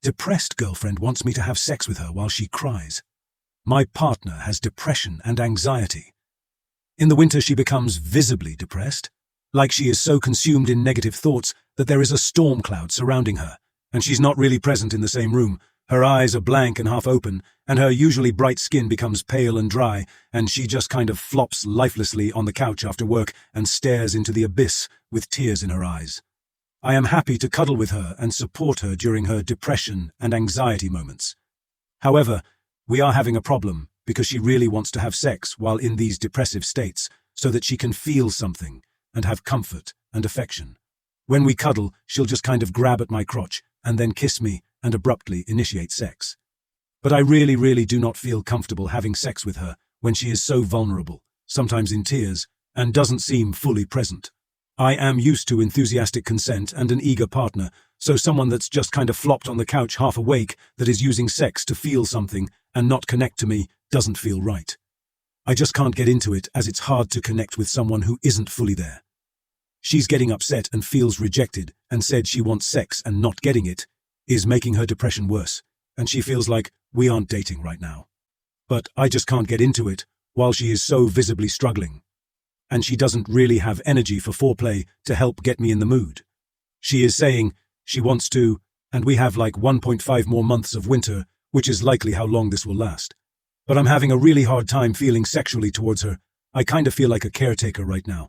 Depressed girlfriend wants me to have sex with her while she cries. My partner has depression and anxiety. In the winter she becomes visibly depressed, like she is so consumed in negative thoughts that there is a storm cloud surrounding her, and she's not really present in the same room. Her eyes are blank and half open, and her usually bright skin becomes pale and dry, and she just kind of flops lifelessly on the couch after work and stares into the abyss with tears in her eyes. I am happy to cuddle with her and support her during her depression and anxiety moments. However, we are having a problem because she really wants to have sex while in these depressive states so that she can feel something and have comfort and affection. When we cuddle, she'll just kind of grab at my crotch and then kiss me and abruptly initiate sex. But I really do not feel comfortable having sex with her when she is so vulnerable, sometimes in tears, and doesn't seem fully present. I am used to enthusiastic consent and an eager partner, so someone that's just kind of flopped on the couch half awake that is using sex to feel something and not connect to me doesn't feel right. I just can't get into it as it's hard to connect with someone who isn't fully there. She's getting upset and feels rejected and said she wants sex and not getting it is making her depression worse, and she feels like we aren't dating right now. But I just can't get into it while she is so visibly struggling. And she doesn't really have energy for foreplay to help get me in the mood. She is saying she wants to, and we have like 1.5 more months of winter, which is likely how long this will last. But I'm having a really hard time feeling sexually towards her. I kind of feel like a caretaker right now.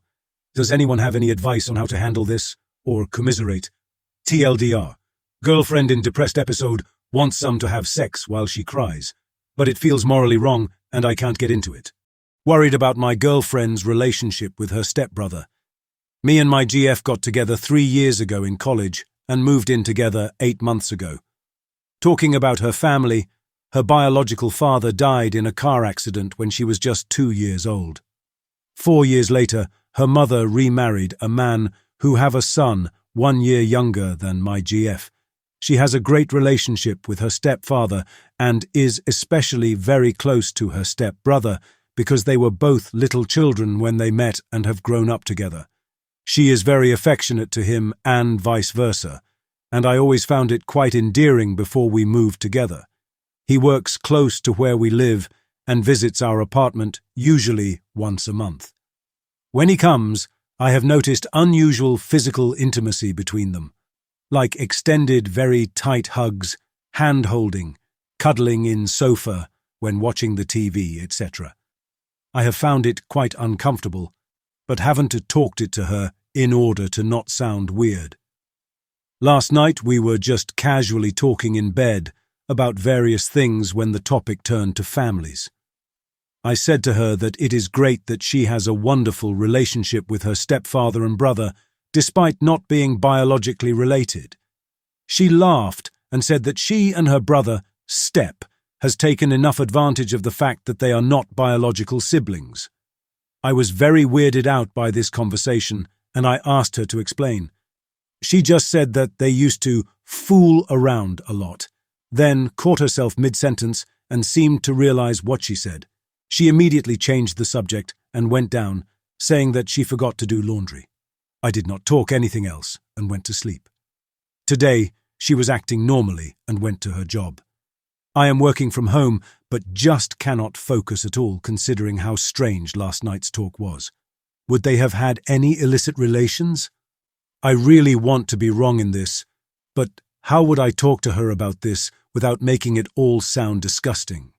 Does anyone have any advice on how to handle this, or commiserate? TLDR. Girlfriend in depressed episode wants some to have sex while she cries, but it feels morally wrong and I can't get into it. Worried about my girlfriend's relationship with her stepbrother. Me and my GF got together 3 years ago in college and moved in together 8 months ago. Talking about her family, her biological father died in a car accident when she was just 2 years old. 4 years later, her mother remarried a man who have a son 1 year younger than my GF. She has a great relationship with her stepfather and is especially very close to her stepbrother because they were both little children when they met and have grown up together. She is very affectionate to him and vice versa, and I always found it quite endearing before we moved together. He works close to where we live and visits our apartment usually once a month. When he comes, I have noticed unusual physical intimacy between them, like extended, very tight hugs, hand-holding, cuddling in sofa when watching the TV, etc. I have found it quite uncomfortable, but haven't talked it to her in order to not sound weird. Last night we were just casually talking in bed about various things when the topic turned to families. I said to her that it is great that she has a wonderful relationship with her stepfather and brother, despite not being biologically related. She laughed and said that she and her brother, Step, has taken enough advantage of the fact that they are not biological siblings. I was very weirded out by this conversation, and I asked her to explain. She just said that they used to fool around a lot, then caught herself mid-sentence and seemed to realize what she said. She immediately changed the subject and went down, saying that she forgot to do laundry. I did not talk anything else and went to sleep. Today, she was acting normally and went to her job. I am working from home, but just cannot focus at all considering how strange last night's talk was. Would they have had any illicit relations? I really want to be wrong in this, but how would I talk to her about this without making it all sound disgusting?